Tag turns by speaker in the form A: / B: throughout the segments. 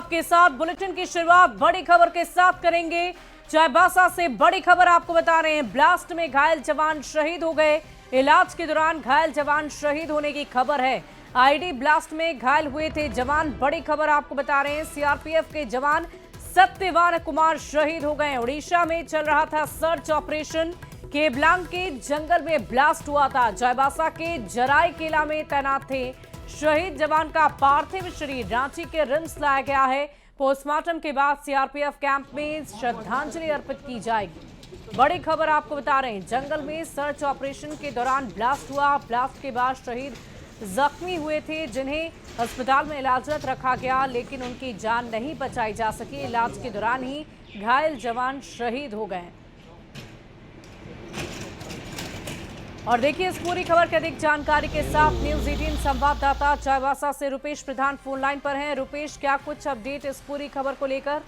A: आपके साथ बुलेटिन की शुरुआत बड़ी खबर के साथ करेंगे। चाईबासा से बड़ी खबर आपको बता रहे हैं। ब्लास्ट में घायल जवान शहीद हो गए। इलाज के दौरान घायल जवान शहीद होने की खबर है। आईडी ब्लास्ट में घायल हुए थे जवान। बड़ी खबर आपको बता रहे हैं। सीआरपीएफ के जवान सत्यवान कुमार शहीद हो गए। उड़ीसा में चल रहा था सर्च ऑपरेशन। केबलांग के जंगल में ब्लास्ट हुआ था। चाईबासा के जराई किला में तैनात थे। शहीद जवान का पार्थिव शरीर रांची के रिम्स लाया गया है। पोस्टमार्टम के बाद सीआरपीएफ कैंप में श्रद्धांजलि अर्पित की जाएगी। बड़ी खबर आपको बता रहे हैं। जंगल में सर्च ऑपरेशन के दौरान ब्लास्ट हुआ। ब्लास्ट के बाद शहीद जख्मी हुए थे, जिन्हें अस्पताल में इलाजरत रखा गया, लेकिन उनकी जान नहीं बचाई जा सकी। इलाज के दौरान ही घायल जवान शहीद हो गए। और देखिए इस पूरी खबर की अधिक जानकारी के साथ न्यूज़ 18 संवाददाता चाईबासा से रुपेश प्रधान फोन लाइन पर हैं। रुपेश, क्या कुछ अपडेट इस पूरी खबर को लेकर?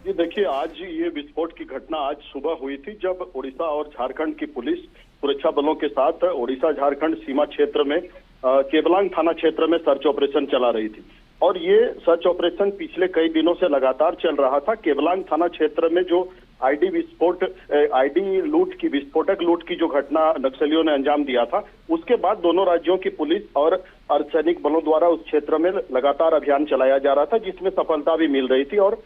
B: जी देखिए, आज ये विस्फोट की घटना आज सुबह हुई थी, जब उड़ीसा और झारखंड की पुलिस सुरक्षा बलों के साथ उड़ीसा झारखंड सीमा क्षेत्र में केबलांग थाना क्षेत्र में सर्च ऑपरेशन चला रही थी। और ये सर्च ऑपरेशन पिछले कई दिनों से लगातार चल रहा था। केबलांग थाना क्षेत्र में जो आईडी विस्फोटक लूट की जो घटना नक्सलियों ने अंजाम दिया था, उसके बाद दोनों राज्यों की पुलिस और अर्धसैनिक बलों द्वारा उस क्षेत्र में लगातार अभियान चलाया जा रहा था, जिसमें सफलता भी मिल रही थी। और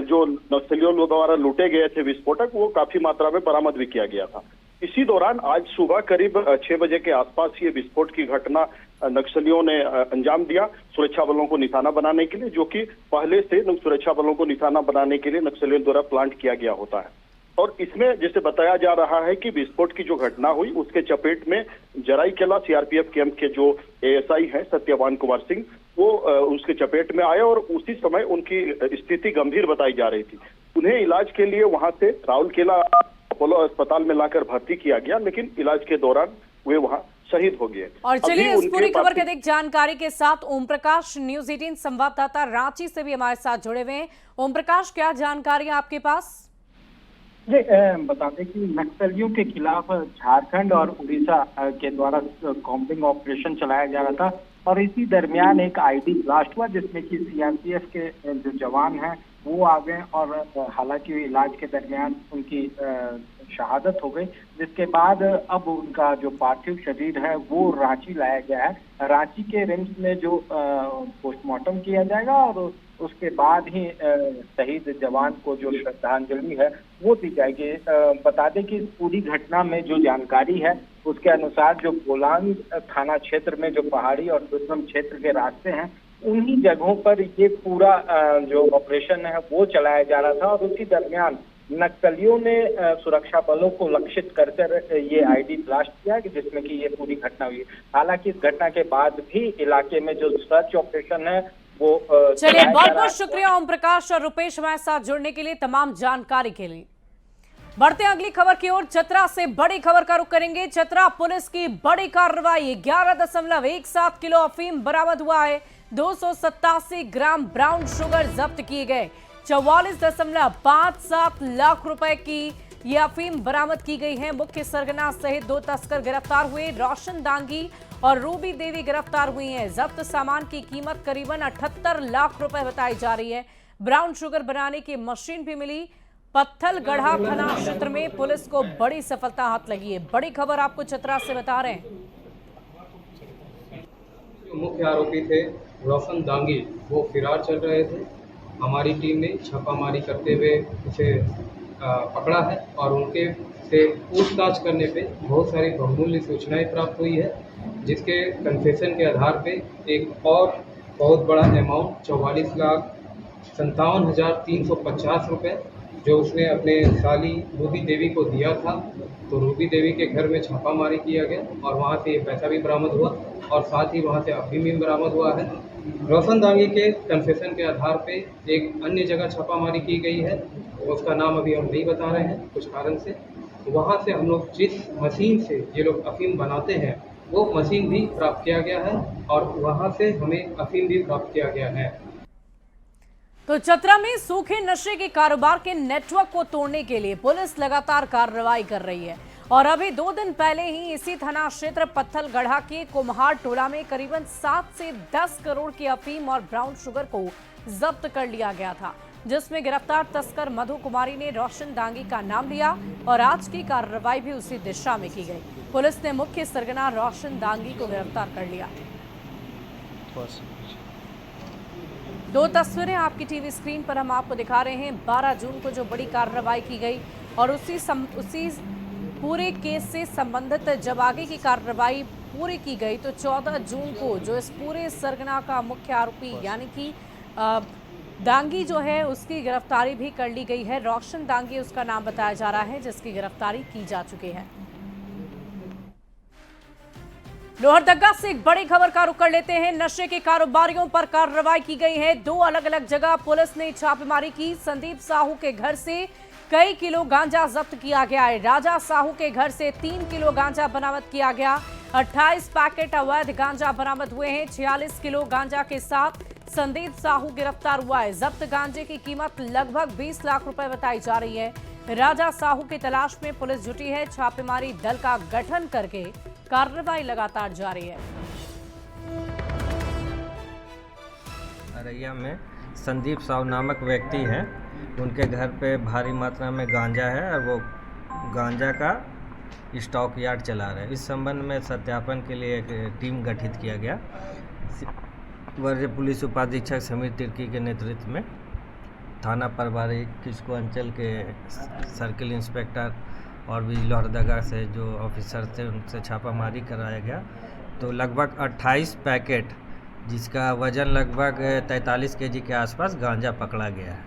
B: जो नक्सलियों द्वारा लूटे गए थे विस्फोटक, वो काफी मात्रा में बरामद भी किया गया था। इसी दौरान आज सुबह करीब 6 बजे के आसपास ये विस्फोट की घटना नक्सलियों ने अंजाम दिया, सुरक्षा बलों को निशाना बनाने के लिए, जो कि पहले से सुरक्षा बलों को निशाना बनाने के लिए नक्सलियों द्वारा प्लांट किया गया होता है। और इसमें जैसे बताया जा रहा है कि विस्फोट की जो घटना हुई, उसके चपेट में जराईकेला सीआरपीएफ कैंप के जो एएसआई हैं सत्यवान कुमार सिंह, वो उसके चपेट में आए और उसी समय उनकी स्थिति गंभीर बताई जा रही थी। उन्हें इलाज के लिए वहां से राउरकेला अपोलो अस्पताल में लाकर भर्ती किया गया, लेकिन इलाज के दौरान वे वहां शहीद हो गए।
A: और चलिए इस पूरी खबर की अधिक जानकारी के साथ ओम प्रकाश न्यूज़ 18 संवाददाता रांची से भी हमारे साथ जुड़े हुए हैं। ओम प्रकाश, क्या जानकारी है आपके पास?
C: जी बता दें कि नक्सलियों के खिलाफ झारखंड और उड़ीसा के द्वारा कॉम्बिंग ऑपरेशन चलाया जा रहा था, और इसी दरमियान एक आईडी ब्लास्ट हुआ, जिसमें कि सीआरपीएफ के जो जवान हैं वो आ गए, और हालांकि इलाज के दरमियान उनकी शहादत हो गई, जिसके बाद अब उनका जो पार्थिव शरीर है वो रांची लाया गया है। रांची के रिम्स में जो पोस्टमार्टम किया जाएगा, और उसके बाद ही शहीद जवान को जो श्रद्धांजलि है वो दी जाएगी। बता दें कि पूरी घटना में जो जानकारी है उसके अनुसार जो केबलांग थाना क्षेत्र में जो पहाड़ी और दुर्गम क्षेत्र के रास्ते हैं, उन्हीं जगहों पर ये पूरा जो ऑपरेशन है वो चलाया जा रहा था। और उसी दरमियान नक्सलियों ने सुरक्षा बलों को लक्षित कर ये आईडी ब्लास्ट किया, कि जिसमें कि ये पूरी घटना हुई। हालांकि इस घटना के बाद भी इलाके में जो सर्च ऑपरेशन है वो
A: चलिए, बहुत बहुत शुक्रिया ओम प्रकाश और रुपेश हमारे साथ जुड़ने के लिए, तमाम जानकारी के लिए। बढ़ते हैं अगली खबर की ओर। चतरा से बड़ी खबर का रुख करेंगे। चतरा पुलिस की बड़ी कार्रवाई। 11.17 किलो अफीम बरामद हुआ है। 287 ग्राम ब्राउन शुगर जब्त किए गए। 44.57 लाख रुपए की ये अफीम बरामद की गई है। मुख्य सरगना सहित 2 तस्कर गिरफ्तार हुए। रोशन दांगी और रूबी देवी गिरफ्तार हुई हैं। जब्त सामान की कीमत करीबन 78 लाख रुपए बताई जा रही है। ब्राउन शुगर बनाने की मशीन भी मिली। पत्थलगढ़ा थाना क्षेत्र में पुलिस को बड़ी सफलता हाथ लगी है। बड़ी खबर आपको चतरा से बता रहे हैं।
D: मुख्य आरोपी थे रोशन दांगी, वो फरार चल रहे थे। हमारी टीम ने छापामारी करते हुए उसे पकड़ा है, और उनके से पूछताछ करने पे बहुत सारी बहुमूल्य सूचनाएं प्राप्त हुई है, जिसके कन्फेशन के आधार पे एक और बहुत बड़ा अमाउंट 44,57,350 रुपये जो उसने अपने साली रूबी देवी को दिया था। तो रूबी देवी के घर में छापामारी किया गया, और वहाँ से ये पैसा भी बरामद हुआ, और साथ ही वहाँ से अफीम भी बरामद हुआ है। रोशन दांगी के कन्फेशन के आधार पे एक अन्य जगह छापामारी की गई है, उसका नाम अभी हम नहीं बता रहे हैं कुछ कारण से। वहाँ से हम लोग जिस मशीन से ये लोग अफीम बनाते हैं वो मशीन भी प्राप्त किया गया है, और वहाँ से हमें अफीम भी प्राप्त किया गया है।
A: तो चतरा में सूखे नशे के कारोबार के नेटवर्क को तोड़ने के लिए पुलिस लगातार कार्रवाई कर रही है। और अभी 2 दिन पहले ही इसी थाना क्षेत्र पत्थलगढ़ा के कुम्हार टोला में करीबन 7 से 10 करोड़ की अफीम और ब्राउन शुगर को जब्त कर लिया गया था, जिसमें गिरफ्तार तस्कर मधु कुमारी ने रोशन दांगी का नाम लिया और आज की कार्रवाई भी उसी दिशा में की गई। पुलिस ने मुख्य सरगना रोशन दांगी को गिरफ्तार कर लिया। 2 तस्वीरें आपकी टीवी स्क्रीन पर हम आपको दिखा रहे हैं। 12 जून को जो बड़ी कार्रवाई की गई और उसी पूरे केस से संबंधित जब आगे की कार्रवाई पूरी की गई तो 14 जून को जो इस पूरे सरगना का मुख्य आरोपी यानी कि दांगी जो है उसकी गिरफ्तारी भी कर ली गई है। रोशन दांगी उसका नाम बताया जा रहा है, जिसकी गिरफ्तारी की जा चुकी है। लोहरदगा से एक बड़ी खबर का रुख कर लेते हैं। नशे के कारोबारियों पर कार्रवाई की गई है। 2 अलग अलग जगह पुलिस ने छापेमारी की। संदीप साहू के घर से कई किलो गांजा जब्त किया गया है। राजा साहू के घर से 3 किलो गांजा बरामद किया गया। 28 पैकेट अवैध गांजा बरामद हुए हैं। 46 किलो गांजा के साथ संदीप साहू गिरफ्तार हुआ है। जब्त गांजे की कीमत लगभग 20 लाख रुपए बताई जा रही है। राजा साहू की तलाश में पुलिस जुटी है। छापेमारी दल का गठन करके कार्रवाई लगातार जारी है।
E: अररिया में संदीप साहू नामक व्यक्ति हैं, उनके घर पे भारी मात्रा में गांजा है और वो गांजा का स्टॉक यार्ड चला रहे हैं। इस संबंध में सत्यापन के लिए एक टीम गठित किया गया। वरीय पुलिस उपाधीक्षक समीर तिर्की के नेतृत्व में थाना प्रभारी किस्को अंचल के सर्किल इंस्पेक्टर और भी लोहरदगा से जो ऑफिसर थे उनसे छापामारी कराया गया। तो लगभग 28 पैकेट जिसका वजन लगभग 43 केजी के आसपास गांजा पकड़ा गया है।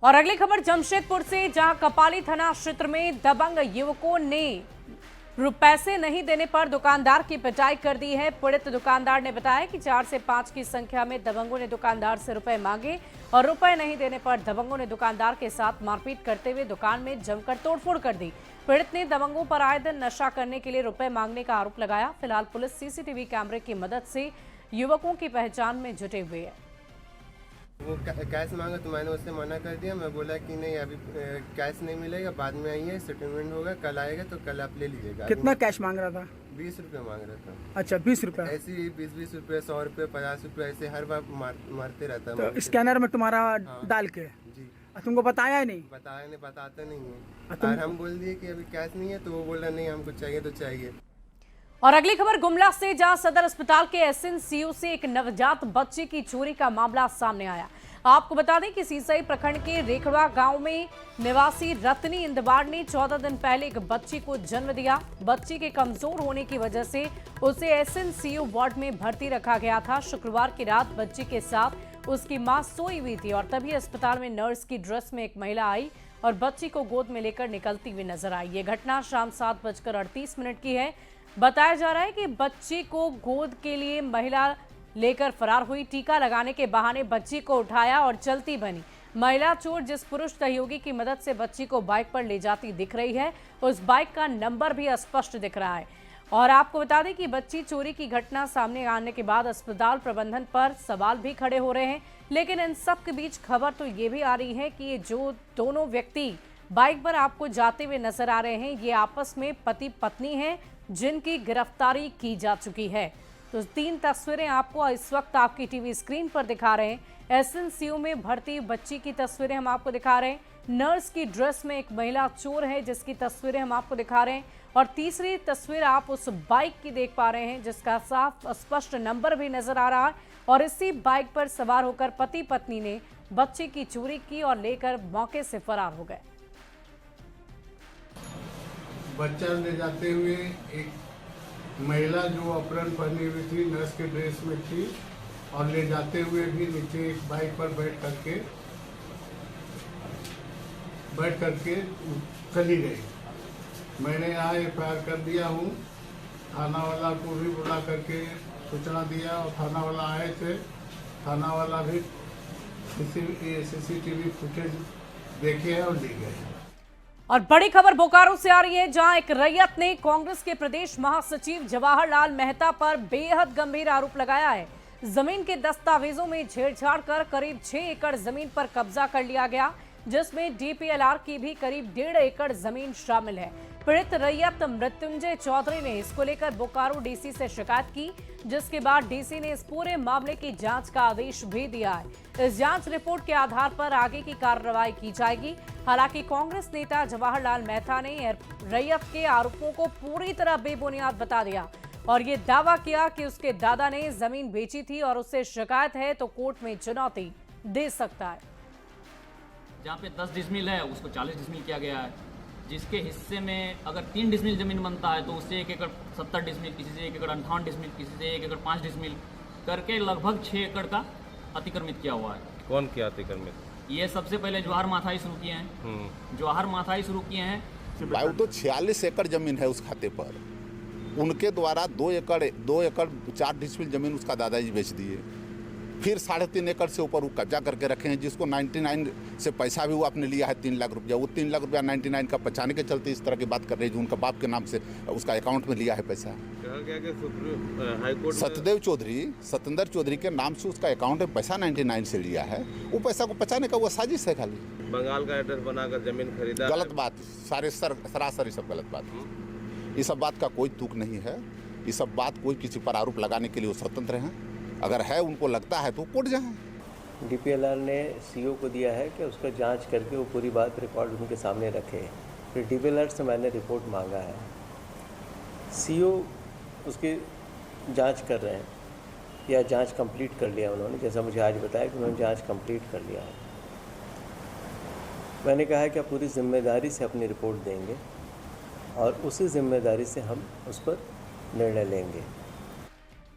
A: और अगली खबर जमशेदपुर से, जहां कपाली थाना क्षेत्र में दबंग युवकों ने पैसे नहीं देने पर दुकानदार की पिटाई कर दी है। पीड़ित दुकानदार ने बताया कि 4 से 5 की संख्या में दबंगों ने दुकानदार से रुपए मांगे और रुपए नहीं देने पर दबंगों ने दुकानदार के साथ मारपीट करते हुए दुकान में जमकर तोड़फोड़ कर दी। पीड़ित ने दबंगों पर आए दिन नशा करने के लिए रुपए मांगने का आरोप लगाया। फिलहाल पुलिस सीसीटीवी कैमरे की मदद से युवकों की पहचान में जुटे हुए है।
F: वो कैश मांगा तो मैंने उससे मना कर दिया। मैं बोला कि नहीं अभी कैश नहीं मिलेगा, बाद में आइए, सेटलमेंट होगा, कल आएगा तो कल आप ले लीजिएगा।
G: कितना कैश मांग रहा था?
F: 20 रुपये मांग रहा था।
G: अच्छा 20 रुपये?
F: ऐसे ही 20-20 रुपये, 100 रुपये, 50 रुपये ऐसे हर बार मारते रहता है।
G: तो स्कैनर में तुम्हारा डाल के
F: जी
G: तुमको बताया ही नहीं?
F: बताया नहीं, बताता नहीं है। और हम बोल दिए कि अभी कैश नहीं है तो वो बोल रहा नहीं हमको चाहिए तो चाहिए।
A: और अगली खबर गुमला से, जहां सदर अस्पताल के एसएनसीयू से एक नवजात बच्चे की चोरी का मामला सामने आया। आपको बता दें कि सीसई प्रखंड के रेखड़ा गांव में निवासी रत्नी इंदबाड़ ने 14 दिन पहले एक बच्ची को जन्म दिया। बच्ची के कमजोर होने की वजह से उसे एसएनसीयू वार्ड में भर्ती रखा गया था। शुक्रवार की रात बच्ची के साथ उसकी मां सोई हुई थी और तभी अस्पताल में नर्स की ड्रेस में एक महिला आई और बच्ची को गोद में लेकर निकलती हुई नजर आई। ये घटना शाम 7:38 की है। बताया जा रहा है कि बच्ची को गोद के लिए महिला लेकर फरार हुई। टीका लगाने के बहाने बच्ची को उठाया और चलती बनी। महिला चोर जिस पुरुष सहयोगी की मदद से बच्ची को बाइक पर ले जाती दिख रही है, उस बाइक का नंबर भी स्पष्ट दिख रहा है। और आपको बता दें कि बच्ची चोरी की घटना सामने आने के बाद अस्पताल प्रबंधन पर सवाल भी खड़े हो रहे हैं। लेकिन इन सब के बीच खबर तो ये भी आ रही है कि ये जो दोनों व्यक्ति बाइक पर आपको जाते हुए नजर आ रहे हैं, ये आपस में पति पत्नी हैं जिनकी गिरफ्तारी की जा चुकी है। तो 3 तस्वीरें आपको इस वक्त आपकी टीवी स्क्रीन पर दिखा रहे हैं। एसएनसीयू में भर्ती बच्ची की तस्वीरें हम आपको दिखा रहे हैं। नर्स की ड्रेस में एक महिला चोर है जिसकी तस्वीरें हम आपको दिखा रहे हैं। और तीसरी तस्वीर आप उस बाइक की देख पा रहे हैं जिसका साफ स्पष्ट नंबर भी नजर आ रहा है। और इसी बाइक पर सवार होकर पति पत्नी ने बच्ची की चोरी की और लेकर मौके से फरार हो गए।
H: बच्चा ले जाते हुए एक महिला जो अपहरण पहनी हुई थी, नर्स के ड्रेस में थी, और ले जाते हुए भी नीचे एक बाइक पर बैठ करके चली गई। मैंने यहाँ एफआईआर कर दिया हूँ। थाना वाला को भी बुला करके सूचना दिया और थाना वाला आए थे। थाना वाला भी सीसीटीवी फुटेज देखे हैं और ले गए।
A: और बड़ी खबर बोकारो से आ रही है, जहां एक रैयत ने कांग्रेस के प्रदेश महासचिव जवाहरलाल मेहता पर बेहद गंभीर आरोप लगाया है। जमीन के दस्तावेजों में छेड़छाड़ कर करीब 6 एकड़ जमीन पर कब्जा कर लिया गया, जिसमें डीपीएलआर की भी करीब 1.5 एकड़ जमीन शामिल है। पीड़ित रैयत मृत्युंजय चौधरी ने इसको लेकर बोकारो डीसी से शिकायत की, जिसके बाद डीसी ने इस पूरे मामले की जांच का आदेश भी दिया है। इस जांच रिपोर्ट के आधार पर आगे की कार्रवाई की जाएगी। हालांकि कांग्रेस नेता जवाहरलाल मेहता ने रैयत के आरोपों को पूरी तरह बेबुनियाद बता दिया और ये दावा किया कि उसके दादा ने जमीन बेची थी और उससे शिकायत है तो कोर्ट में चुनौती दे सकता है।
I: जहाँ पे 10 डिसमिल है उसको 40 डिसमिल किया गया है। जिसके हिस्से में अगर 3 डिसमिल जमीन बनता है तो उससे 1 एकड़ 70 डिसमिल, किसी से 1 एकड़ 58 डिसमिल, किसी से 1 एकड़ 5 डिसमिल करके लगभग 6 एकड़ का अतिक्रमित किया हुआ है।
J: कौन किया अतिक्रमित?
I: ये सबसे पहले जवाहर माथाई शुरू किए हैं। जवाहर माथाई शुरू किए हैं।
K: भाई तो 46 एकड़ जमीन है उस खाते पर, उनके द्वारा 2 एकड़ 4 डिसमिल जमीन उसका दादाजी बेच दिए। फिर 3.5 एकड़ से ऊपर वो कब्जा करके रखे हैं, जिसको 99 से पैसा भी वो आपने लिया है 3 लाख रुपया। वो 3 लाख रुपया 99 का बचाने के चलते इस तरह की बात कर रहे हैं, जो उनका बाप के नाम से उसका अकाउंट में लिया है पैसा। सत्यदेव चौधरी, सत्येंद्र चौधरी के नाम से उसका अकाउंट में पैसा 99 से लिया है। वो पैसा को बचाने का वो साजिश है खाली।
J: बंगाल का एड्रेस बनाकर जमीन खरीदा,
K: गलत बात, सरासर ये सब गलत बात। ये सब बात का कोई तुक नहीं है। ये सब बात कोई किसी पर आरोप लगाने के लिए वो स्वतंत्र हैं। अगर है उनको लगता है तो कोर्ट जाएं।
L: डीपीएलआर ने सीओ को दिया है कि उसका जांच करके वो पूरी बात रिकॉर्ड उनके सामने रखे। फिर डीपीएलआर से मैंने रिपोर्ट मांगा है, सीओ उसकी जांच कर रहे हैं या जांच कंप्लीट कर लिया उन्होंने, जैसा मुझे आज बताया कि उन्होंने जांच कंप्लीट कर लिया है। मैंने कहा है कि आप पूरी जिम्मेदारी से अपनी रिपोर्ट देंगे और उसी जिम्मेदारी से हम उस पर निर्णय लेंगे।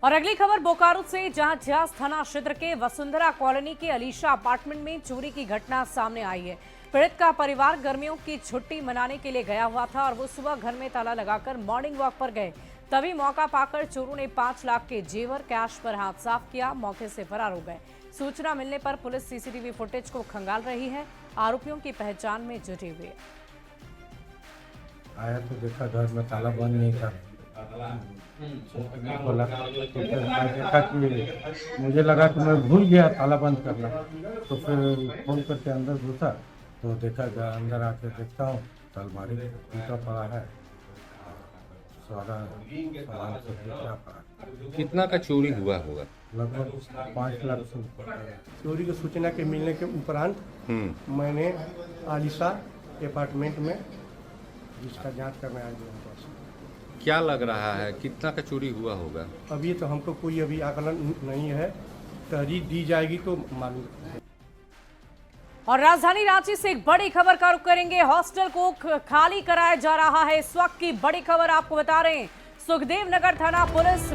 A: और अगली खबर बोकारो से, जहां झ्यास थाना क्षेत्र के वसुंधरा कॉलोनी के अलीशा अपार्टमेंट में चोरी की घटना सामने आई है। पीड़ित का परिवार गर्मियों की छुट्टी मनाने के लिए गया हुआ था और वो सुबह घर में ताला लगाकर मॉर्निंग वॉक पर गए। तभी मौका पाकर चोरों ने 5 लाख के जेवर कैश पर हाथ साफ किया, मौके से फरार हो गए। सूचना मिलने पर पुलिस सीसीटीवी फुटेज को खंगाल रही है, आरोपियों की पहचान में जुटी हुई है।
M: आया तो देखा घर में ताला बंद नहीं था, बोला तो फिर मैं देखा कि मुझे लगा कि मैं भूल गया ताला बंद करना, तो फिर फोन करके अंदर घुसा तो देखा अंदर आके देखता हूँ तो अलमारी टूटा पड़ा है, सारा सामान सब टूटा पड़ा।
J: कितना का चोरी हुआ होगा?
M: लगभग 5 लाख से ऊपर।
N: चोरी की सूचना के मिलने के उपरांत मैंने आलिशा अपार्टमेंट में जिसका जांच करने आया हूँ।
J: क्या लग रहा है कितना का चोरी हुआ होगा?
N: अभी तो हमको कोई अभी आकलन नहीं है, तहरीर दी जाएगी तो मालूम।
A: और राजधानी रांची से एक बड़ी खबर का रुख करेंगे। हॉस्टल को खाली कराया जा रहा है। इस वक्त की बड़ी खबर आपको बता रहे हैं, सुखदेव नगर थाना पुलिस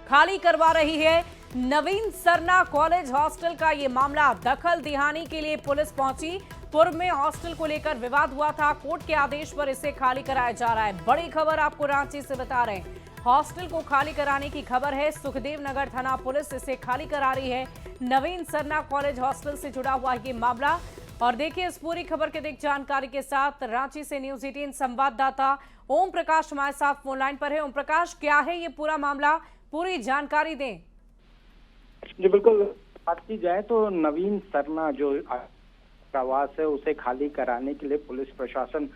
A: खाली करवा रही है नवीन सरना कॉलेज हॉस्टल का ये मामला। दखल दिहानी के लिए पुलिस पहुंची। पूर्व में हॉस्टल को लेकर विवाद हुआ था, कोर्ट के आदेश पर इसे खाली कराया जा रहा है। बड़ी खबर आपको रांची से बता रहे हैं, हॉस्टल को खाली कराने की खबर है। सुखदेव नगर थाना पुलिस इसे खाली करा रही है। नवीन सरना कॉलेज हॉस्टल से जुड़ा हुआ ये मामला। और देखिए इस पूरी खबर के अधिक जानकारी के साथ रांची से न्यूज़ 18 संवाददाता ओम प्रकाश हमारे साथ फोन लाइन पर है। ओम प्रकाश, क्या है ये पूरा मामला, पूरी जानकारी दें।
C: जी बिल्कुल, बात की जाए तो नवीन सरना जो आवास है उसे खाली कराने के लिए पुलिस प्रशासन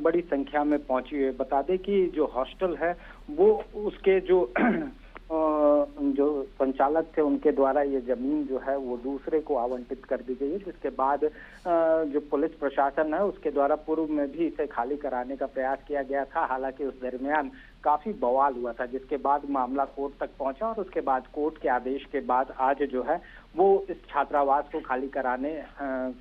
C: बड़ी संख्या में पहुंची है। बता दें कि जो हॉस्टल है वो उसके जो संचालक थे उनके द्वारा ये जमीन जो है वो दूसरे को आवंटित कर दी गई है, जिसके बाद जो पुलिस प्रशासन है उसके द्वारा पूर्व में भी इसे खाली कराने का प्रयास किया गया था। हालांकि उस दरमियान काफी बवाल हुआ था, जिसके बाद मामला कोर्ट तक पहुंचा और उसके बाद कोर्ट के आदेश के बाद आज जो है वो इस छात्रावास को खाली कराने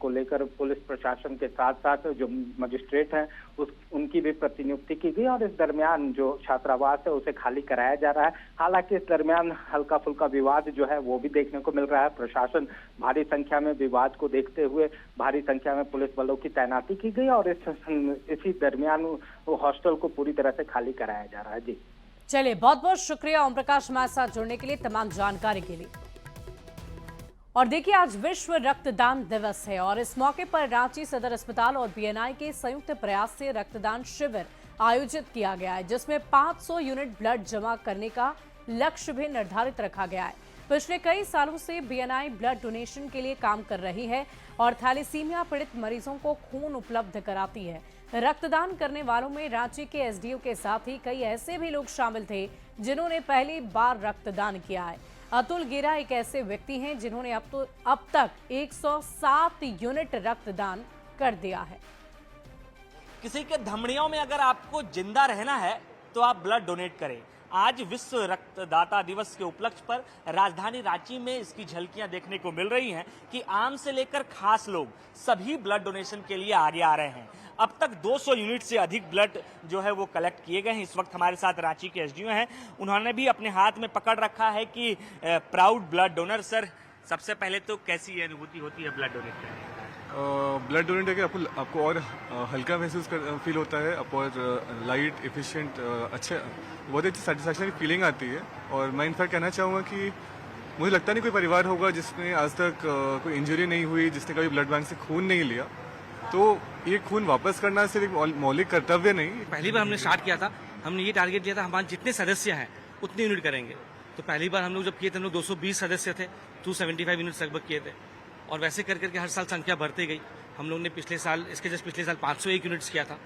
C: को लेकर पुलिस प्रशासन के साथ साथ जो मजिस्ट्रेट हैं उनकी भी प्रतिनियुक्ति की गई और इस दरमियान जो छात्रावास है उसे खाली कराया जा रहा है। हालांकि इस दरमियान हल्का फुल्का विवाद जो है वो भी देखने को मिल रहा है। प्रशासन भारी संख्या में विवाद को देखते हुए भारी संख्या में पुलिस बलों की तैनाती की गई और इसी दरमियान हॉस्टल को पूरी तरह से खाली कराया जा रहा है। जी
A: चलिए, बहुत बहुत शुक्रिया ओम प्रकाश हमारे साथ जुड़ने के लिए, तमाम जानकारी के लिए। और देखिए आज विश्व रक्तदान दिवस है और इस मौके पर रांची सदर अस्पताल और बीएनआई के संयुक्त प्रयास से रक्तदान शिविर आयोजित किया गया है, जिसमें 500 यूनिट ब्लड जमा करने का लक्ष्य भी निर्धारित रखा गया है। पिछले कई सालों से बीएनआई ब्लड डोनेशन के लिए काम कर रही है और थैलेसीमिया पीड़ित मरीजों को खून उपलब्ध कराती है। रक्तदान करने वालों में रांची के एसडीओ के साथ ही कई ऐसे भी लोग शामिल थे जिन्होंने पहली बार रक्तदान किया है। अतुल गेरा एक ऐसे व्यक्ति हैं जिन्होंने अब तक 107 यूनिट रक्तदान कर दिया है।
O: किसी के धमनियों में अगर आपको जिंदा रहना है तो आप ब्लड डोनेट करें। आज विश्व रक्तदाता दिवस के उपलक्ष्य पर राजधानी रांची में इसकी झलकियां देखने को मिल रही हैं कि आम से लेकर खास लोग सभी ब्लड डोनेशन के लिए आगे आ रहे हैं। अब तक 200 यूनिट से अधिक ब्लड जो है वो कलेक्ट किए गए हैं। इस वक्त हमारे साथ रांची के एसडीओ हैं, उन्होंने भी अपने हाथ में पकड़ रखा है कि प्राउड ब्लड डोनर। सर, सबसे पहले तो कैसी अनुभूति होती है ब्लड डोनेट करने की?
P: ब्लड डोनेट करके आपको और हल्का महसूस फील होता है, आपको और लाइट एफिशिएंट अच्छा बहुत अच्छी सेटिस्फैक्शन की फीलिंग आती है। और मैं इनफैक्ट कहना चाहूँगा कि मुझे लगता नहीं कोई परिवार होगा जिसमें आज तक कोई इंजरी नहीं हुई, जिसने कभी ब्लड बैंक से खून नहीं लिया। तो ये खून वापस करना सिर्फ एक मौलिक कर्तव्य नहीं।
Q: पहली बार हमने स्टार्ट किया था, हमने ये टारगेट लिया था हमारे जितने सदस्य हैं उतने यूनिट करेंगे। तो पहली बार हम लोग जब किए थे हम लोग 220 सदस्य थे, 275 यूनिट लगभग किए थे और वैसे कर करके हर साल संख्या बढ़ती गई। हम लोग ने पिछले साल 501 यूनिट्स किया था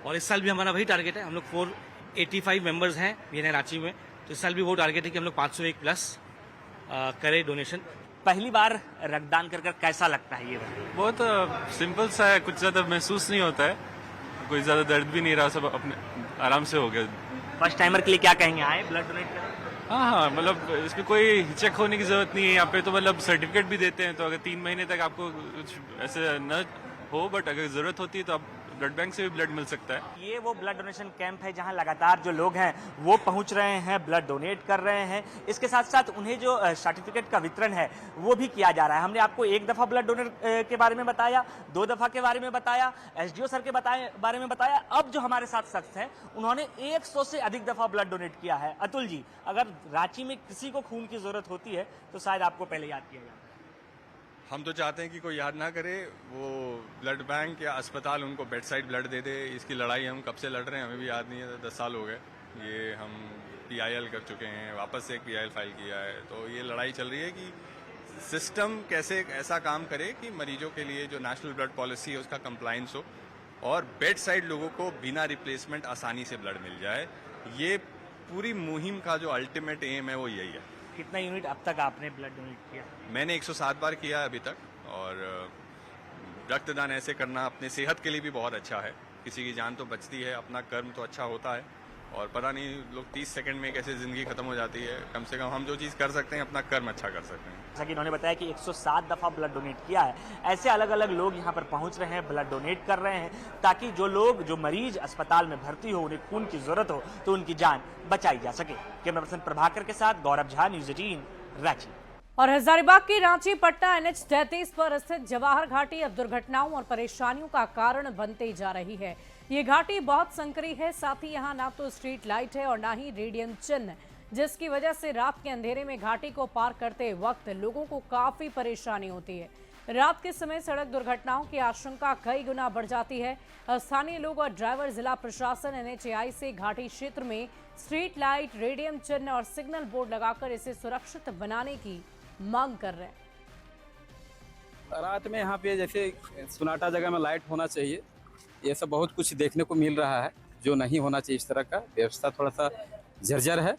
Q: और इस साल भी हमारा वही टारगेट है। हम लोग 485 मेंबर्स हैं बीएनआई रांची में, तो इस साल भी वो टारगेट है कि हम लोग 501 प्लस करें डोनेशन।
O: पहली बार रक्तदान कर कैसा लगता है? ये
P: बहुत सिंपल सा है, कुछ ज़्यादा महसूस नहीं होता है, कोई ज़्यादा दर्द भी नहीं रहा, सब अपने आराम से हो गया।
O: फर्स्ट टाइमर के लिए क्या कहेंगे, आए ब्लड डोनेट करें?
P: हाँ, मतलब इसमें कोई हिचक होने की जरूरत नहीं है। यहाँ पे तो मतलब सर्टिफिकेट भी देते हैं, तो अगर 3 महीने तक आपको कुछ ऐसे न हो, बट अगर जरूरत होती है तो आप ब्लड बैंक से भी ब्लड मिल सकता है।
O: ये वो ब्लड डोनेशन कैंप है जहां लगातार जो लोग हैं वो पहुंच रहे हैं, ब्लड डोनेट कर रहे हैं। इसके साथ साथ उन्हें जो सर्टिफिकेट का वितरण है वो भी किया जा रहा है। हमने आपको 1 दफा ब्लड डोनेट के बारे में बताया, 2 दफा के बारे में बताया, एसडीओ सर के बारे में बताया। अब जो हमारे साथ शख्स हैं उन्होंने 100 से अधिक दफा ब्लड डोनेट किया है। अतुल जी, अगर रांची में किसी को खून की जरूरत होती है तो शायद आपको पहले याद किया जाए।
P: हम तो चाहते हैं कि कोई याद ना करे, वो ब्लड बैंक या अस्पताल उनको बेड साइड ब्लड दे दे। इसकी लड़ाई हम कब से लड़ रहे हैं हमें भी याद नहीं है, 10 साल हो गए। ये हम PIL कर चुके हैं, वापस से एक PIL फाइल किया है। तो ये लड़ाई चल रही है कि सिस्टम कैसे ऐसा काम करे कि मरीजों के लिए जो नेशनल ब्लड पॉलिसी है उसका कंप्लायंस हो और बेड साइड लोगों को बिना रिप्लेसमेंट आसानी से ब्लड मिल जाए। ये पूरी मुहिम का जो अल्टीमेट एम है वो यही है।
O: कितना यूनिट अब तक आपने ब्लड डोनेट किया?
P: मैंने 107 बार किया है अभी तक। और रक्तदान ऐसे करना अपने सेहत के लिए भी बहुत अच्छा है, किसी की जान तो बचती है, अपना कर्म तो अच्छा होता है। और पता नहीं लोग 30 सेकंड में कैसे ज़िंदगी ख़त्म हो जाती है। कम से कम हम जो चीज़ कर सकते हैं अपना कर्म अच्छा कर सकते हैं।
O: जैसा कि इन्होंने बताया कि 107 दफ़ा ब्लड डोनेट किया है। ऐसे अलग अलग लोग यहाँ पर पहुँच रहे हैं, ब्लड डोनेट कर रहे हैं ताकि जो मरीज अस्पताल में भर्ती हो, उन्हें खून की ज़रूरत हो तो उनकी जान बचाई जा सके। कैमरा पर्सन प्रभाकर के साथ गौरव झा, न्यूज़ 18 रांची।
A: और हजारीबाग की रांची पटना NH 33 पर स्थित जवाहर घाटी अब दुर्घटनाओं और परेशानियों का कारण बनते जा रही है। ये घाटी बहुत संकरी है, साथ ही यहाँ ना तो स्ट्रीट लाइट है और ना ही रेडियम चिन्ह, जिसकी वजह से रात के अंधेरे में घाटी को पार करते वक्त लोगों को काफी परेशानी होती है। रात के समय सड़क दुर्घटनाओं की आशंका कई गुना बढ़ जाती है। स्थानीय लोग और ड्राइवर जिला प्रशासन NHAI से घाटी क्षेत्र में स्ट्रीट लाइट, रेडियम चिन्ह और सिग्नल बोर्ड लगाकर इसे सुरक्षित बनाने की मांग कर रहे हैं।
R: रात में यहाँ पे जैसे सुनाटा जगह में लाइट होना चाहिए, ये सब बहुत कुछ देखने को मिल रहा है जो नहीं होना चाहिए। इस तरह का व्यवस्था थोड़ा सा जर्जर है,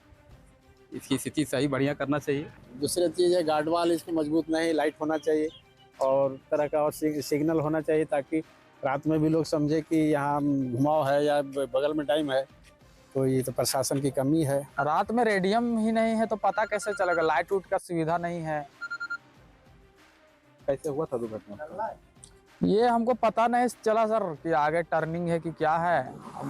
R: इसकी स्थिति सही बढ़िया करना चाहिए।
S: दूसरी चीज़ है गार्ड वाल इसकी मजबूत नहीं, लाइट होना चाहिए और तरह का और सिग्नल होना चाहिए ताकि रात में भी लोग समझे कि यहाँ घुमाव है या बगल में टाइम है। तो ये तो प्रशासन की कमी है।
T: रात में रेडियम ही नहीं है तो पता कैसे चलेगा, लाइट उट का सुविधा नहीं है।
S: कैसे हुआ था दुर्घटना?
T: ये हमको पता नहीं चला सर कि आगे टर्निंग है कि क्या है,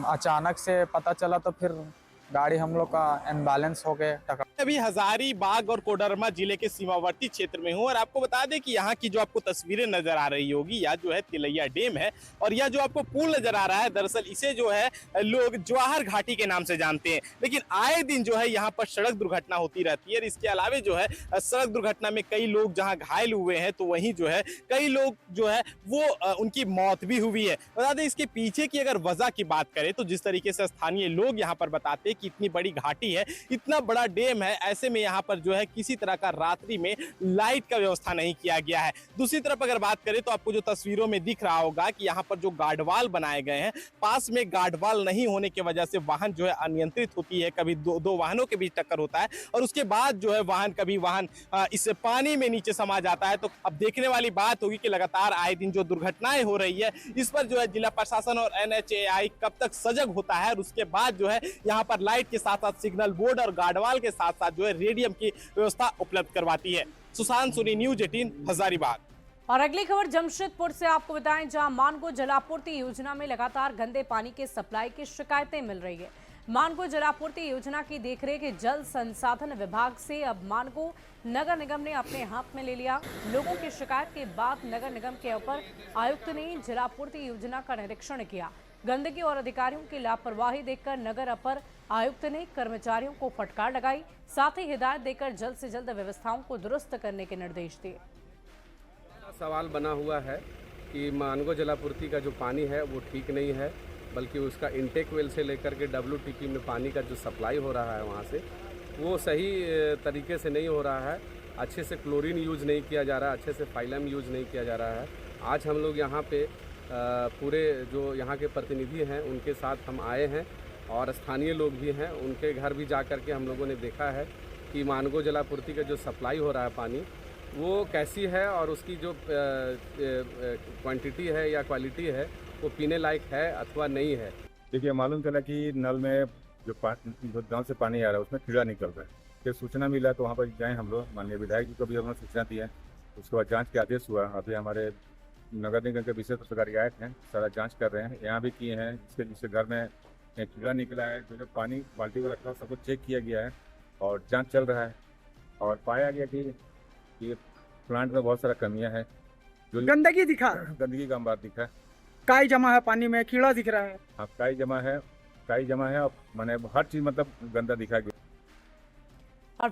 T: अचानक से पता चला तो फिर गाड़ी हम लोग का अनबैलेंस हो गए टकरा।
U: अभी हजारीबाग और कोडरमा जिले के सीमावर्ती क्षेत्र में हूँ और आपको बता दें कि यहाँ की जो आपको तस्वीरें नजर आ रही होगी, यह जो है तिलैया डैम है और यह जो आपको पुल नजर आ रहा है, दरअसल इसे जो है लोग जवाहर घाटी के नाम से जानते हैं। लेकिन आए दिन जो है यहाँ पर सड़क दुर्घटना होती रहती है और इसके अलावा जो है सड़क दुर्घटना में कई लोग जहाँ घायल हुए हैं तो वहीं जो है कई लोग जो है वो उनकी मौत भी हुई है। बता दें इसके पीछे की अगर वजह की बात करें तो जिस तरीके से स्थानीय लोग यहाँ पर बताते हैं कि इतनी बड़ी घाटी है, इतना बड़ा डैम है, है, ऐसे में यहाँ पर जो है किसी तरह का रात्रि में लाइट का व्यवस्था नहीं किया गया है। दूसरी तरफ अगर बात करें तो आपको जो तस्वीरों में दिख रहा होगा कि यहाँ पर जो गार्डवाल बनाए गए हैं, पास में गार्डवाल नहीं होने की वजह से वाहन जो है अनियंत्रित होती है, कभी दो वाहनों के बीच टक्कर होता है और उसके बाद जो है कभी वाहन इस पानी में नीचे समा जाता है। तो अब देखने वाली बात होगी कि लगातार आए दिन जो दुर्घटनाएं हो रही है, इस पर जो है जिला प्रशासन और NHAI कब तक सजग होता है और उसके बाद जो है यहाँ पर लाइट के साथ साथ सिग्नल बोर्ड और गार्डवाल के साथ साथ जो है रेडियम की व्यवस्था उपलब्ध करवाती है। सुशांत सोनी, न्यूज 18, हजारीबाग।
A: और अगली खबर जमशेदपुर से आपको बताएं, जहां मानगो जलापूर्ति योजना में लगातार गंदे पानी के सप्लाई की शिकायतें मिल रही है। मानगो जलापूर्ति योजना की देखरेख जल संसाधन विभाग से अब मानगो नगर निगम ने अपने हाथ में ले लिया। लोगों की शिकायत के बाद नगर निगम के अपर आयुक्त ने जलापूर्ति योजना का निरीक्षण किया। गंदगी और अधिकारियों की लापरवाही देखकर नगर अपर आयुक्त ने कर्मचारियों को फटकार लगाई, साथ ही हिदायत देकर जल्द से जल्द व्यवस्थाओं को दुरुस्त करने के निर्देश दिए।
B: सवाल बना हुआ है कि मानगो जलापूर्ति का जो पानी है वो ठीक नहीं है, बल्कि उसका इंटेक वेल से लेकर के WTP में पानी का जो सप्लाई हो रहा है वहाँ से वो सही तरीके से नहीं हो रहा है। अच्छे से क्लोरीन यूज़ नहीं किया जा रहा है, अच्छे से फाइलम यूज़ नहीं किया जा रहा है। आज हम लोग यहाँ पे पूरे जो यहाँ के प्रतिनिधि हैं उनके साथ हम आए हैं और स्थानीय लोग भी हैं, उनके घर भी जा कर के हम लोगों ने देखा है कि मानगो जलापूर्ति का जो सप्लाई हो रहा है पानी वो कैसी है और उसकी जो क्वांटिटी है या क्वालिटी है वो पीने लायक है अथवा नहीं है।
V: देखिए, मालूम चला कि नल में जो गाँव से पानी आ रहा है उसमें कीड़ा निकल रहा है। फिर सूचना मिला तो वहाँ पर जाएँ हम लोग, माननीय विधायक जी को भी हमने सूचना दी है। उसके बाद जांच के आदेश हुआ। अभी हमारे नगर निगम के विशेष अधिकारी आए हैं, सारा जांच कर रहे हैं, यहाँ भी किए हैं। जिसके घर में कीड़ा निकला है, जो पानी बाल्टी में रखा सब कुछ चेक किया गया है और जाँच चल रहा है और पाया गया कि ये प्लांट में बहुत सारा कमियां है। जो
G: गंदगी दिखा,
V: गंदगी का अंबार दिखा है,
G: काई जमा है, पानी में कीड़ा दिख रहा है।
V: हाँ, काई जमा है और मैंने हर चीज मतलब गंदा दिखा गया।
A: और